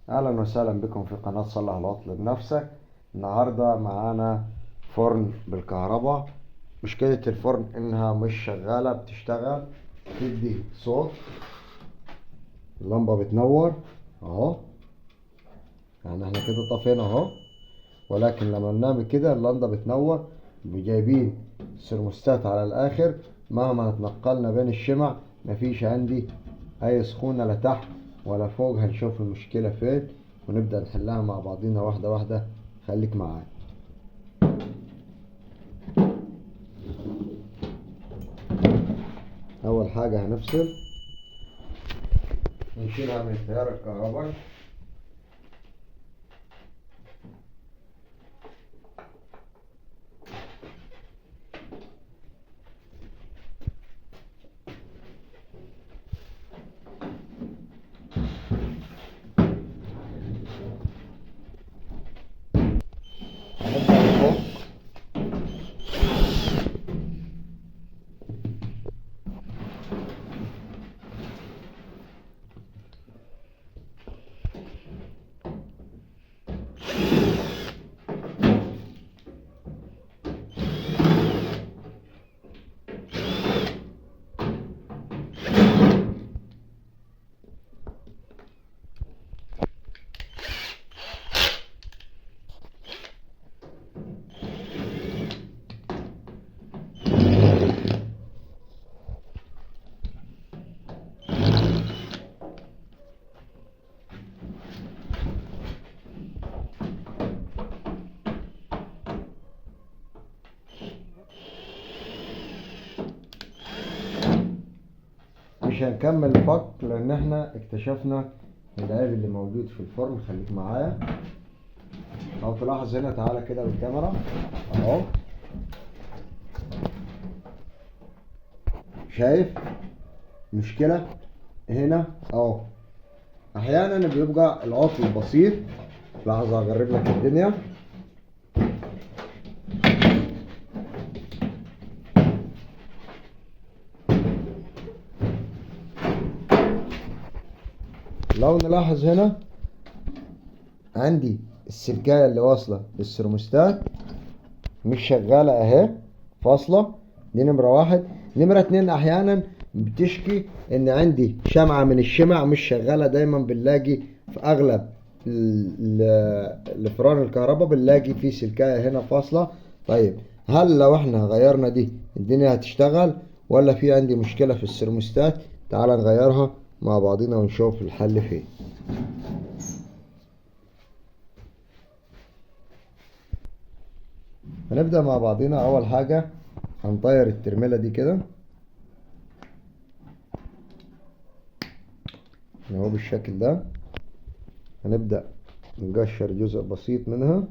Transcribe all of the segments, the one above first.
اهلا وسهلا بكم في قناة صلح العطل بنفسك. النهاردة معانا فرن بالكهرباء. مشكلة الفرن انها مش شغالة، بتشتغل تدي صوت، اللمبة بتنور اهو، يعني احنا كده طفينا اهو، ولكن لما بنعمل كده اللمبة بتنور. جايبين سيرموستات على الاخر، مهما اتنقلنا بين الشمع مفيش عندي اي سخونة لا تحت ولا فوق. هنشوف المشكلة فين ونبدأ نحلها مع بعضينا واحدة واحدة. خليك معايا. اول حاجة نشيلها من التيار الكهربائي. هنبدأ نفك. مش هنكمل فك لان احنا اكتشفنا العيب اللي موجود في الفرن. خليك معايا. لو تلاحظ هنا، تعالى كده بالكاميرا اهو، شايف مشكلة هنا اهو. احيانا بيبقى العطل بسيط. لحظة اجرب لك الدنيا. لو نلاحظ هنا عندي السلكاية اللي واصلة للسرموستات مش شغالة اهي، فاصلة. دي نمرة واحد. نمرة اتنين، احيانا بتشكي ان عندي شمعة من الشمع مش شغالة. دايما بنلاقي في اغلب الفران الكهرباء بنلاقي في سلكاية هنا فاصلة. طيب، هل لو احنا غيرنا دي الدنيا هتشتغل ولا في عندي مشكلة في السرموستات؟ تعال نغيرها مع بعضنا ونشوف الحل فين. هنبدأ مع بعضنا. أول حاجة هنطير الترميلة دي كده اهو بالشكل ده. هنبدأ نقشر جزء بسيط منها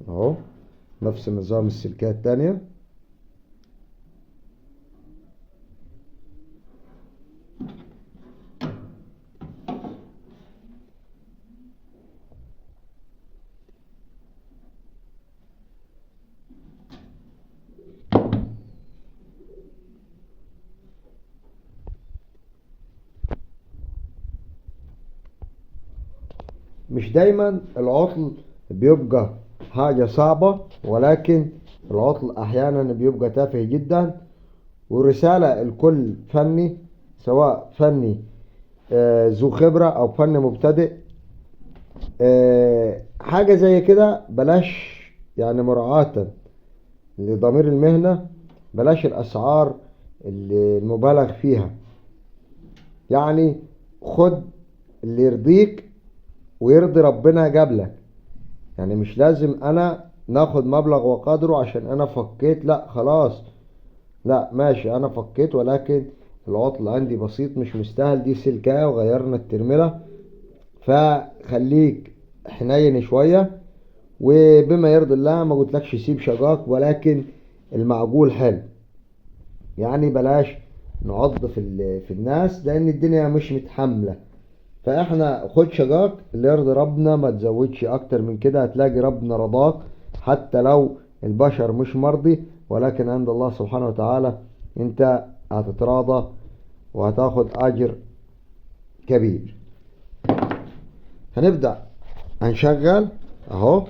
اهو، نفس نظام السلكات التانية. مش دايما العطل بيبقى حاجة صعبة، ولكن العطل احيانا بيبقى تافه جدا. ورسالة الكل فني، سواء فني ذو خبرة او فني مبتدئ، حاجة زي كده بلاش، يعني مراعاة لضمير المهنة، بلاش الاسعار اللي المبالغ فيها. يعني خد اللي يرضيك ويرضي ربنا قبلك. يعني مش لازم انا ناخد مبلغ وقدره عشان انا فكيت. لا خلاص، لا ماشي انا فكيت، ولكن العطل عندي بسيط مش مستاهل. دي سلكايه وغيرنا الترميله، فخليك حنين شويه. وبما يرضي الله ما قلتلكش سيب شقاق، ولكن المعقول حلو. يعني بلاش نعض في الناس لان الدنيا مش متحمله. فاحنا خد شجاك اللي يرضي ربنا، ما تزودش اكتر من كده. هتلاقي ربنا رضاك حتى لو البشر مش مرضي، ولكن عند الله سبحانه وتعالى انت هتتراضى وهتاخد أجر كبير. هنبدأ هنشغل اهو،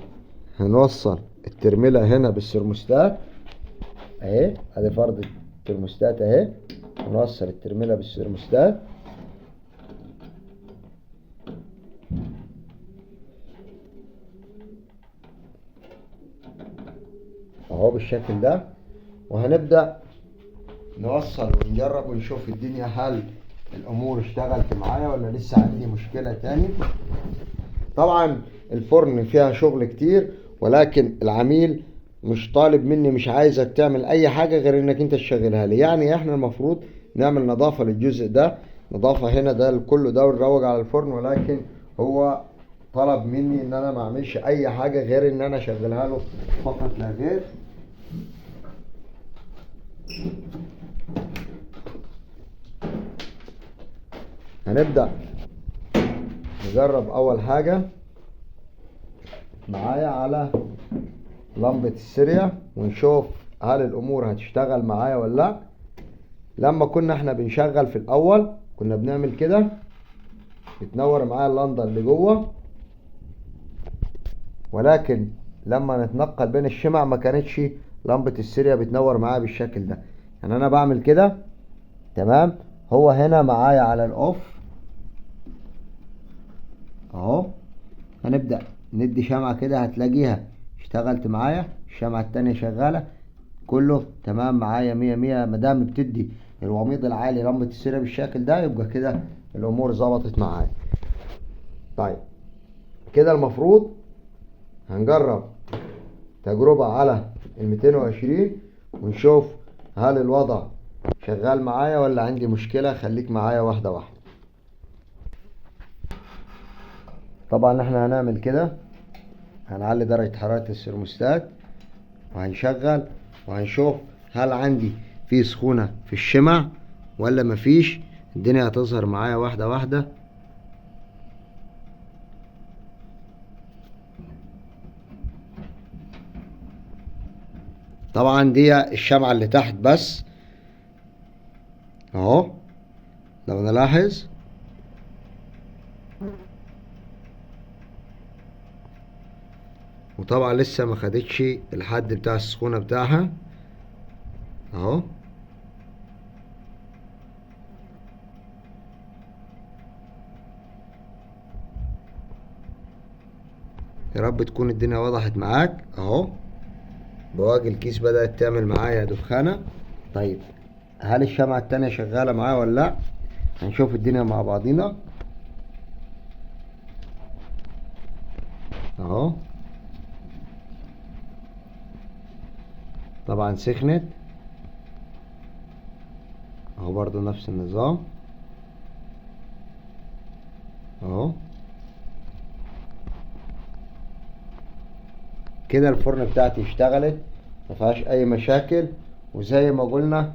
هنوصل الترميلة هنا بالسرموستات اهي، ادي فرض الترموستات اهي، هنوصل الترميلة بالسرموستات اهو بالشكل ده، وهنبدأ نوصل ونجرب ونشوف الدنيا هل الامور اشتغلت معايا ولا لسه عندي مشكلة تاني. طبعا الفرن فيها شغل كتير، ولكن العميل مش طالب مني، مش عايزك تعمل اي حاجة غير انك انت تشغلها لي. يعني احنا المفروض نعمل نظافة للجزء ده، نظافة هنا ده كله ده، ونروج على الفرن، ولكن هو طلب مني ان انا ما اعملش اي حاجة غير ان انا اشغلها له فقط لا غير. هنبدأ نجرب اول حاجة معايا على لمبة السيريا ونشوف هل الامور هتشتغل معايا ولا لا. لما كنا احنا بنشغل في الاول كنا بنعمل كده، بتنور معايا اللنده اللي جوه، ولكن لما نتنقل بين الشمع ما كانتش لمبة السيريا بتنور معايا بالشكل ده. يعني انا بعمل كده تمام، هو هنا معايا على الاوف اهو. هنبدأ ندي شمعة كده هتلاقيها اشتغلت معايا، الشمعة التانية شغالة، كله تمام معايا مية مية. مادام بتدي الوميض العالي لمبة السيريا بالشكل ده يبقى كده الامور ظبطت معايا. طيب كده المفروض هنجرب تجربة على 220 ونشوف هل الوضع شغال معايا ولا عندي مشكلة. خليك معايا واحدة واحدة. طبعا احنا هنعمل كده، هنعلي درجة حرارة السيرموستات وهنشغل وهنشوف هل عندي في سخونة في الشمع ولا مفيش. الدنيا هتظهر معايا واحدة واحدة. طبعا دي الشمعة اللي تحت بس اهو، لو نلاحظ وطبعا لسه ما خدتش الحد بتاع السخونة بتاعها اهو. يا رب تكون الدنيا وضحت معاك اهو. بواقي الكيس بدأت تعمل معايا دخانة. طيب هل الشمعة التانية شغالة معايا ولا لا؟ هنشوف الدنيا مع بعضينا اهو. طبعا سخنت اهو، برضو نفس النظام اهو. كده الفرن بتاعتي اشتغلت مفيهاش اي مشاكل، وزي ما قلنا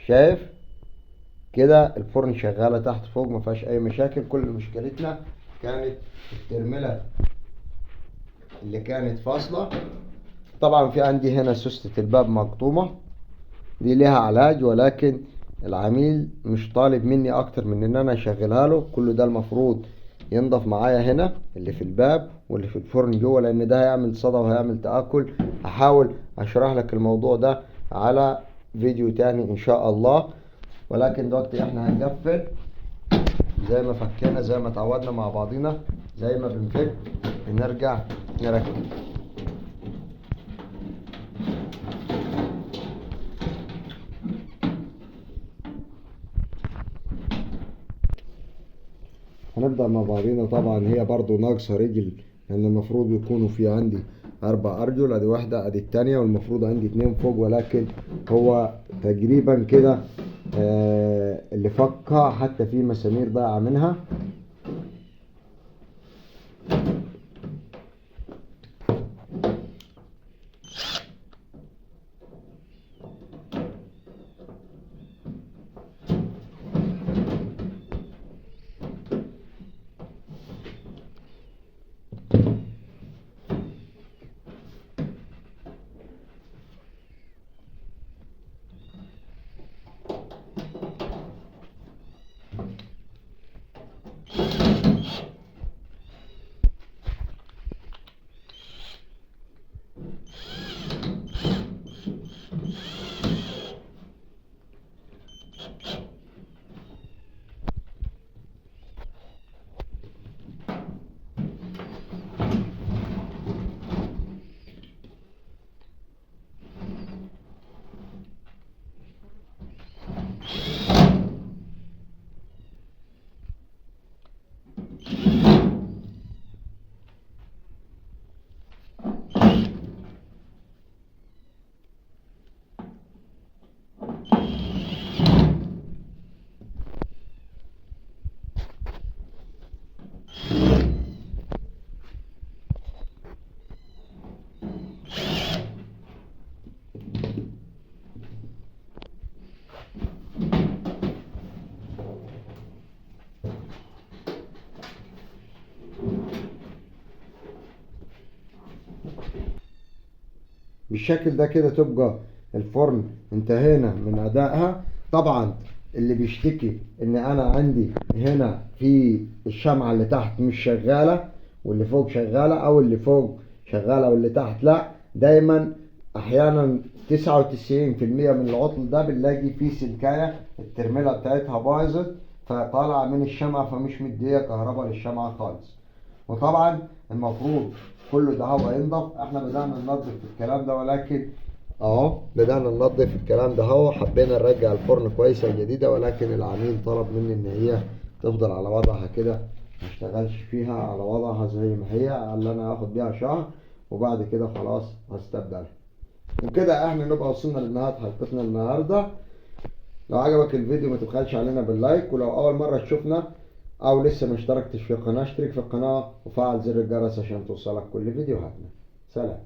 شايف كده الفرن شغالة تحت فوق مفيهاش اي مشاكل. كل مشكلتنا كانت الترملة اللي كانت فاصلة. طبعا في عندي هنا سوستة الباب مقطومة، دي ليها علاج، ولكن العميل مش طالب مني اكتر من ان انا اشغلها له. كل ده المفروض ينضف معايا هنا اللي في الباب واللي في الفرن جوه، لان ده هيعمل صدى وهيعمل تآكل. هحاول اشرح لك الموضوع ده على فيديو تاني ان شاء الله، ولكن دلوقتي احنا هنقفل زي ما فكينا زي ما اتعودنا مع بعضينا. زي ما بنفك بنرجع نركب. هنبدأ مع بعضينا. طبعا هي برضو ناقصة رجل، لأن المفروض يكونوا في عندي 4 أرجل، أدي واحدة أدي التانية، والمفروض عندي 2 فوق، ولكن هو تقريبا كده اللي فكها حتى في مسامير ضايعة منها. بالشكل ده كده تبقى الفرن انتهينا من ادائها. طبعا اللي بيشتكي ان انا عندي هنا في الشمعة اللي تحت مش شغالة واللي فوق شغالة، او اللي فوق شغالة واللي تحت لا، دايما احيانا 99% من العطل ده بنلاقي فيه سلكاية الترميلة بتاعتها بايظت فطالعة من الشمعة فمش مدية كهرباء للشمعة خالص. وطبعا المفروض كله ده هو ينضف. احنا بدأنا ننظف الكلام ده، ولكن اهو بدأنا ننظف الكلام ده اهو، حبينا نرجع الفرن كويسة جديدة، ولكن العميل طلب مني ان هي تفضل على وضعها كده ما اشتغلش فيها على وضعها زي ما هي، قال لي انا هاخد بيها شهر وبعد كده خلاص هستبدلها. وكده احنا نبقى وصلنا لنهاية حلقتنا النهارده. لو عجبك الفيديو ما تبخلش علينا باللايك، ولو اول مرة تشوفنا او لسه ما اشتركتش في القناة اشترك في القناة وفعل زر الجرس عشان توصلك كل فيديوهاتنا. سلام.